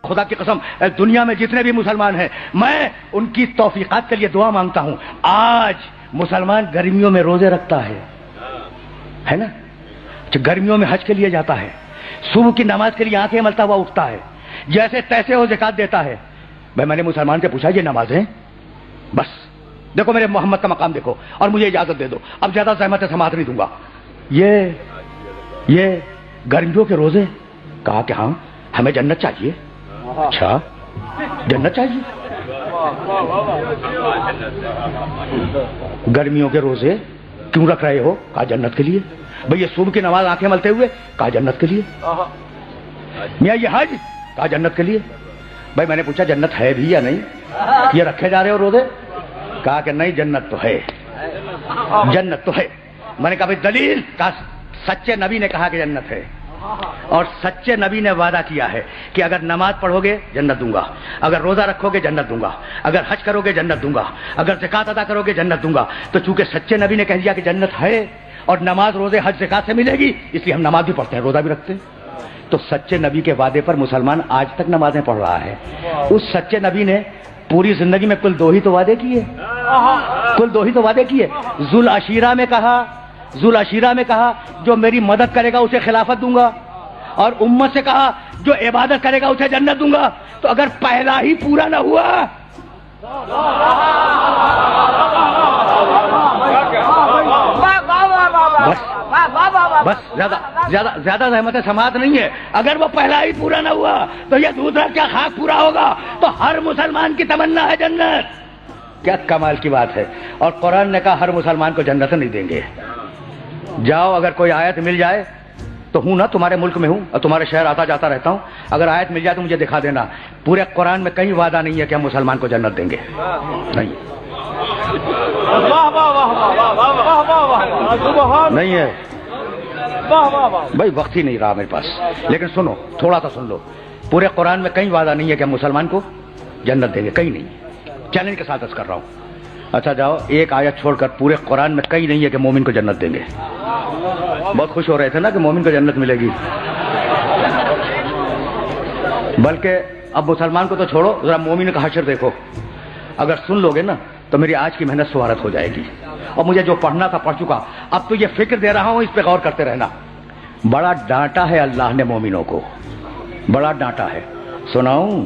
خدا کی قسم دنیا میں جتنے بھی مسلمان ہیں میں ان کی توفیقات کے لیے دعا مانگتا ہوں. آج مسلمان گرمیوں میں روزے رکھتا ہے نا, گرمیوں میں حج کے لیے جاتا ہے, صبح کی نماز کے لیے آنکھیں ملتا ہوا اٹھتا ہے, جیسے تیسے وہ زکات دیتا ہے. بھائی میں نے مسلمان سے پوچھا یہ نمازیں بس دیکھو میرے محمد کا مقام دیکھو اور مجھے اجازت دے دو, اب زیادہ زحمت سماعت نہیں دوں گا. یہ گرمیوں کے روزے. کہا کہ ہاں ہمیں جنت چاہیے. اچھا جنت چاہیے, گرمیوں کے روزے کیوں رکھ رہے ہو؟ کہا جنت کے لیے. بھئی یہ صبح کی نماز آنکھیں ملتے ہوئے؟ کہا جنت کے لیے. میاں یہ حج؟ کہا جنت کے لیے. بھائی میں نے پوچھا جنت ہے بھی یا نہیں؟ یہ رکھے جا رہے ہو روزے؟ کہا کہ نہیں جنت تو ہے, جنت تو ہے. میں نے کہا بھائی دلیل؟ کہا سچے نبی نے کہا کہ جنت ہے, اور سچے نبی نے وعدہ کیا ہے کہ اگر نماز پڑھو گے جنت دوں گا, اگر روزہ رکھو گے جنت دوں گا, اگر حج کرو گے جنت دوں گا, اگر زکات ادا کرو گے جنت دوں گا. تو چونکہ سچے نبی نے کہہ دیا کہ جنت ہے اور نماز روزے حج زکات سے ملے گی, اس لیے ہم نماز بھی پڑھتے ہیں روزہ بھی رکھتے ہیں. تو سچے نبی کے وعدے پر مسلمان آج تک نمازیں پڑھ رہا ہے. اس سچے نبی نے پوری زندگی میں کل 2 ہی تو وعدے کیے, کل 2 ہی تو وعدے کیے. ذوالعشیرہ میں کہا جو میری مدد کرے گا اسے خلافت دوں گا, اور امت سے کہا جو عبادت کرے گا اسے جنت دوں گا. تو اگر پہلا ہی پورا نہ ہوا بس زیادہ زحمت سماعت نہیں ہے. اگر وہ پہلا ہی پورا نہ ہوا تو یہ دوسرا کیا خاک پورا ہوگا؟ تو ہر مسلمان کی تمنا ہے جنت. کیا کمال کی بات ہے. اور قرآن نے کہا ہر مسلمان کو جنت نہیں دیں گے. جاؤ اگر کوئی آیت مل جائے تو ہوں نا, تمہارے ملک میں ہوں اور تمہارے شہر آتا جاتا رہتا ہوں, اگر آیت مل جائے تو مجھے دکھا دینا. پورے قرآن میں کہیں وعدہ نہیں ہے کہ ہم مسلمان کو جنت دیں گے, نہیں ہے. بھائی وقت ہی نہیں رہا میرے پاس, لیکن سنو تھوڑا سا سن لو. پورے قرآن میں کہیں وعدہ نہیں ہے کہ ہم مسلمان کو جنت دیں گے, کہیں نہیں. چیلنج کے ساتھ عرض کر رہا ہوں. اچھا جاؤ ایک آیت چھوڑ کر پورے قرآن میں کہیں نہیں ہے کہ مومن کو جنت دیں گے. بہت خوش ہو رہے تھے نا کہ مومن کو جنت ملے گی, بلکہ اب مسلمان کو تو چھوڑو, ذرا مومن کا حشر دیکھو. اگر سن لو گے نا تو میری آج کی محنت سوارت ہو جائے گی, اور مجھے جو پڑھنا تھا پڑھ چکا. اب تو یہ فکر دے رہا ہوں, اس پہ غور کرتے رہنا. بڑا ڈانٹا ہے اللہ نے مومنوں کو, بڑا ڈانٹا ہے. سناؤں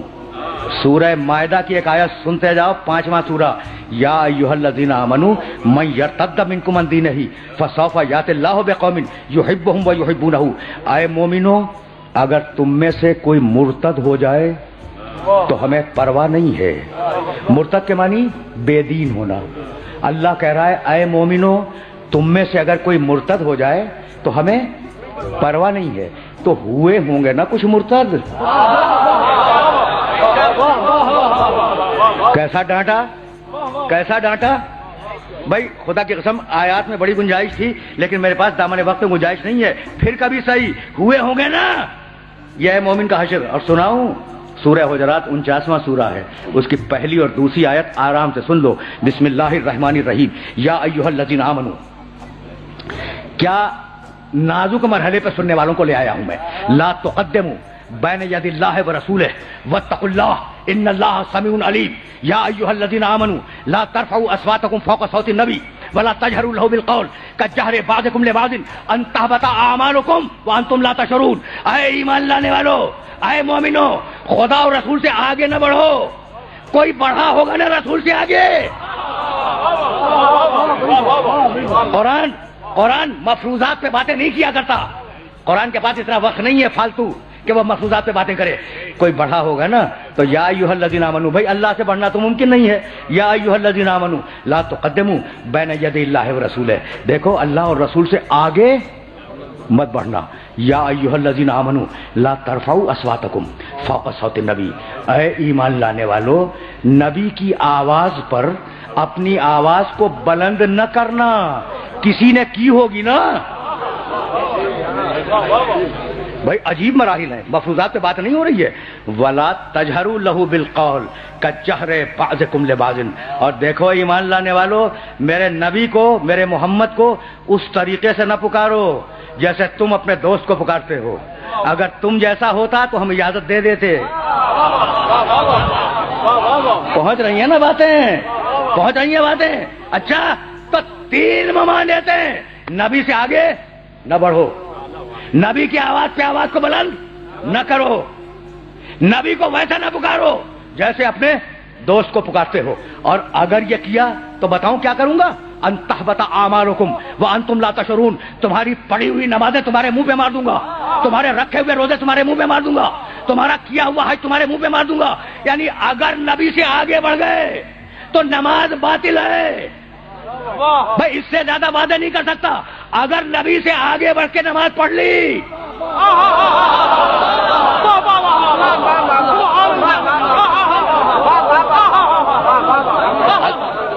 سورہ مائدہ کی ایک آیت سنتے جاؤ, 5واں سورہ. یا ایھا الذین آمنوا من یرتد منکم عن دینہ فسوف یأتی اللہ بقوم یحبهم ویحبونہ. اے مومنو اگر تم میں سے کوئی مرتد ہو جائے تو ہمیں پرواہ نہیں ہے. مرتد کے معنی بے دین ہونا. اللہ کہہ رہا ہے اے مومنو تم میں سے اگر کوئی مرتد ہو جائے تو ہمیں پرواہ نہیں ہے. تو ہوئے ہوں گے نا کچھ مرتد. کیسا ڈانٹا, کیسا ڈانٹا. بھائی خدا کی قسم آیات میں بڑی گنجائش تھی, لیکن میرے پاس دامن وقت میں گنجائش نہیں ہے. پھر کبھی صحیح ہوئے ہوں گے نا. یہ ہے مومن کا حشر. اور سناؤں سورہ حجرات 49واں سورہ ہے, اس کی پہلی اور دوسری آیت آرام سے سن لو. بسم اللہ الرحمن الرحیم. یا ایھا الذین آمنوا. کیا نازک مرحلے پہ سننے والوں کو لے آیا ہوں میں. لا تقدموا بین ید اللہ ورسولہ واتقوا اللہ ان اللہ سمیع علیم. یا ایھا الذین آمنوا لا ترفعوا اصواتکم فوق صوت النبی ولا تجهروا له بالقول كجهر بعضكم لبعض ان تحبط اعمالكم وانتم لا تشعرون. اے ایمان لانے والو, اے مومنو, خدا اور رسول سے آگے نہ بڑھو. کوئی بڑھا ہوگا نا رسول سے آگے. قرآن مفروضات پہ باتیں نہیں کیا کرتا. قرآن کے پاس اتنا وقت نہیں ہے فالتو کہ وہ مفروضات پہ باتیں کرے. کوئی بڑھا ہوگا نا تو یا ایھا الذین آمنوا. بھائی اللہ سے بڑھنا تو ممکن نہیں ہے. یا ایھا الذین آمنوا لا تقدموا بین یدی اللہ ورسولہ. دیکھو اللہ اور رسول سے آگے مت بڑھنا. یا ایھا الذین آمنوا لا ترفعوا اصواتکم فوق صوت النبی. اے ایمان لانے والو, نبی کی آواز پر اپنی آواز کو بلند نہ کرنا. کسی نے کی ہوگی نا. بھائی عجیب مراحل ہیں, مفروضات پہ بات نہیں ہو رہی ہے. ولا تجہروا لہ بالقول کجہر بعضکم لبعض. اور دیکھو ایمان لانے والو, میرے نبی کو, میرے محمد کو اس طریقے سے نہ پکارو جیسے تم اپنے دوست کو پکارتے ہو. اگر تم جیسا ہوتا تو ہم اجازت دے دیتے. پہنچ رہی ہیں نا باتیں، پہنچ رہی ہیں باتیں. اچھا تو 3 ممانعت ہیں. نبی سے آگے نہ بڑھو، نبی کی آواز پہ آواز کو بلند نہ کرو، نبی کو ویسا نہ پکارو جیسے اپنے دوست کو پکارتے ہو. اور اگر یہ کیا تو بتاؤں کیا کروں گا؟ ان تحبط اعمالکم وانتم لا تشعرون. تمہاری پڑھی ہوئی نمازیں تمہارے منہ پہ مار دوں گا، تمہارے رکھے ہوئے روزے تمہارے منہ پہ مار دوں گا، تمہارا کیا ہوا حج تمہارے منہ پہ مار دوں گا. یعنی اگر نبی سے آگے بڑھ گئے تو نماز باطل ہے. بھائی اس سے زیادہ وعدہ نہیں کر سکتا. اگر نبی سے آگے بڑھ کے نماز پڑھ لی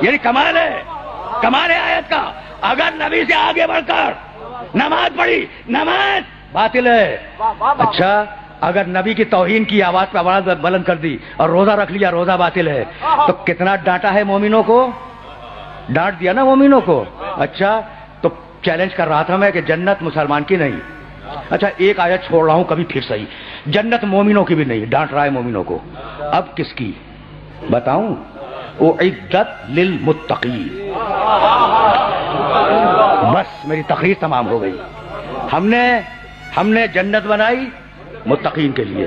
یعنی کمال ہے، کمال ہے آیت کا. اگر نبی سے آگے بڑھ کر نماز پڑھی، نماز باطل ہے. اچھا اگر نبی کی توہین کی آواز پہ آواز بلند کر دی اور روزہ رکھ لیا، روزہ باطل ہے. تو کتنا ڈانٹا ہے مومنوں کو، ڈانٹ دیا نا مومنوں کو. اچھا تو چیلنج کر رہا تھا میں کہ جنت مسلمان کی نہیں. اچھا ایک آیت چھوڑ رہا ہوں کبھی پھر صحیح، جنت مومنوں کی بھی نہیں، ڈانٹ رہا ہے مومنوں کو. اب کس کی بتاؤں؟ اعدت للمتقین. بس میری تقریر تمام ہو گئی. ہم نے جنت بنائی متقین کے لیے.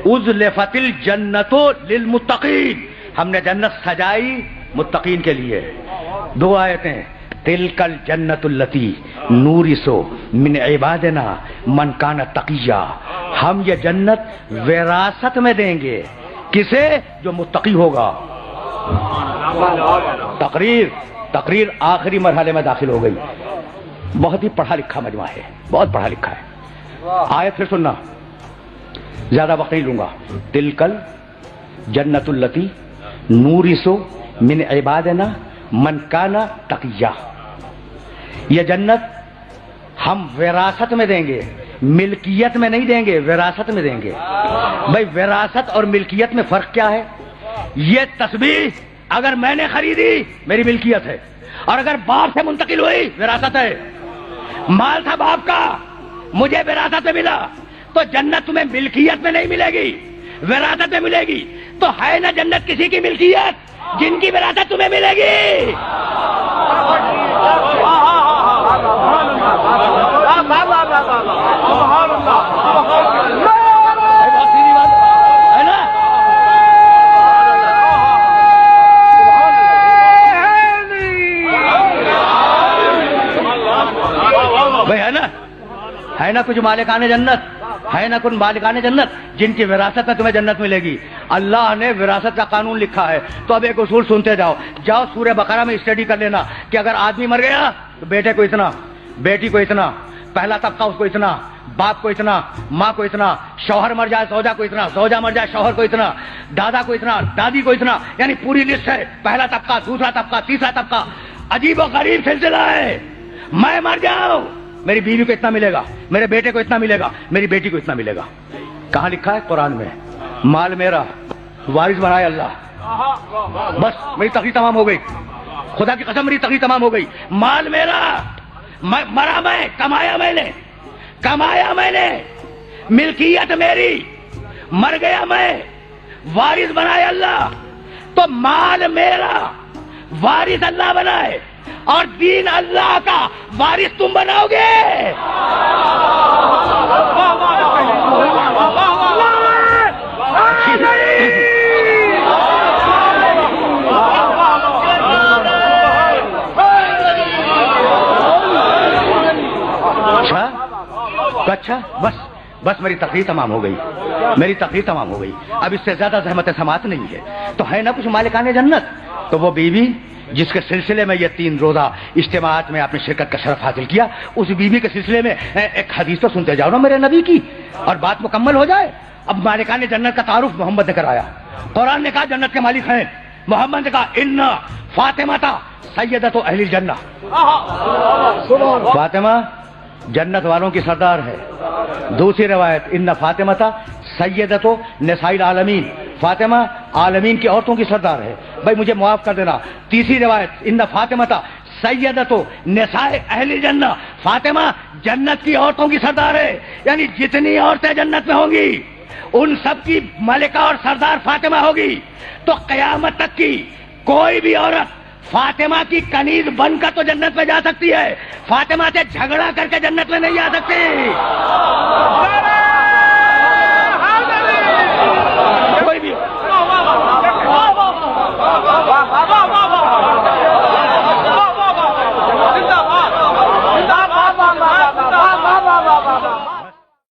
ازلفت الجنت للمتقین. ہم نے جنت سجائی متقین کے لیے. 2 آیتیں. تلک الجنت التی نورث من عبادنا من کان تقیا. ہم یہ جنت وراثت میں دیں گے کسے؟ جو متقی ہوگا. تقریر آخری مرحلے میں داخل ہو گئی. بہت ہی پڑھا لکھا مجمع ہے، بہت پڑھا لکھا ہے. آیت پھر سننا، زیادہ وقت نہیں لوں گا. تلکل جنت التی نورث من عبادنا من کانا تقیا. یہ جنت ہم وراثت میں دیں گے، ملکیت میں نہیں دیں گے، وراثت میں دیں گے. بھائی وراثت اور ملکیت میں فرق کیا ہے؟ یہ تسبیح اگر میں نے خریدی میری ملکیت ہے، اور اگر باپ سے منتقل ہوئی وراثت ہے. مال تھا باپ کا، مجھے وراثت میں ملا، تو جنت تمہیں ملکیت میں نہیں ملے گی، وراثت میں ملے گی. تو ہے نا جنت کسی کی ملکیت جن کی وراثت تمہیں ملے گی. ہے نا؟ بھائی ہے نا کچھ مالکان جنت، ہے نا کچھ مالکان جنت جن کی وراثت میں تمہیں جنت ملے گی. اللہ نے وراثت کا قانون لکھا ہے. تو اب ایک اصول سنتے جاؤ سورہ بقرہ میں اسٹڈی کر لینا کہ اگر آدمی مر گیا تو بیٹے کو اتنا، بیٹی کو اتنا، پہلا طبقہ اس کو اتنا، باپ کو اتنا، ماں کو اتنا، شوہر مر جائے زوجہ کو اتنا، زوجہ مر جائے شوہر کو اتنا، دادا کو اتنا، دادی کو اتنا. یعنی پوری لسٹ ہے. پہلا طبقہ، دوسرا طبقہ، تیسرا طبقہ. عجیب و غریب سلسلہ ہے. میں مر جاؤں میری بیوی کو اتنا ملے گا، میرے بیٹے کو اتنا ملے گا، میری بیٹی کو اتنا ملے گا. کہاں لکھا ہے؟ قرآن میں. مال میرا، وارث بنائے اللہ. بس میری تقریر تمام ہو گئی، خدا کی قسم میری تقریر تمام ہو گئی. مال میرا، مرا میں، کمایا میں نے، ملکیت میری. مر گیا میں، وارث بنائے اللہ. تو مال میرا، وارث اللہ بنائے، اور دین اللہ کا وارث تم بناؤ گے. اچھا بس میری تقریر تمام ہو گئی، میری تقریر تمام ہو گئی. اب اس سے زیادہ زحمت سماعت نہیں ہے. تو ہے نا کچھ مالکان جنت. تو وہ بیوی جس کے سلسلے میں یہ 3 روزہ اجتماعات میں آپ نے شرکت کا شرف حاصل کیا، اس بیوی کے سلسلے میں ایک حدیث تو سنتے جاؤ نا میرے نبی کی، اور بات مکمل ہو جائے. اب مالکان جنت کا تعارف محمد نے کرایا. قرآن نے کہا جنت کے مالک ہیں. محمد نے کہا ان فاطمہ سیدۃ اہل الجنہ. فاطمہ جنت والوں کی سردار ہے. دوسری روایت ان فاطمہ سیدۃ نساء العالمین. فاطمہ عالمین کی عورتوں کی سردار ہے. بھائی مجھے معاف کر دینا. تیسری روایت ان فاطمہ سیدۃ نساء اہل الجنہ. فاطمہ جنت کی عورتوں کی سردار ہے. یعنی جتنی عورتیں جنت میں ہوں گی ان سب کی ملکہ اور سردار فاطمہ ہوگی تو قیامت تک کی کوئی بھی عورت فاطمہ کی کنیز بن کر تو جنت میں جا سکتی ہے، فاطمہ سے جھگڑا کر کے جنت میں نہیں جا سکتی۔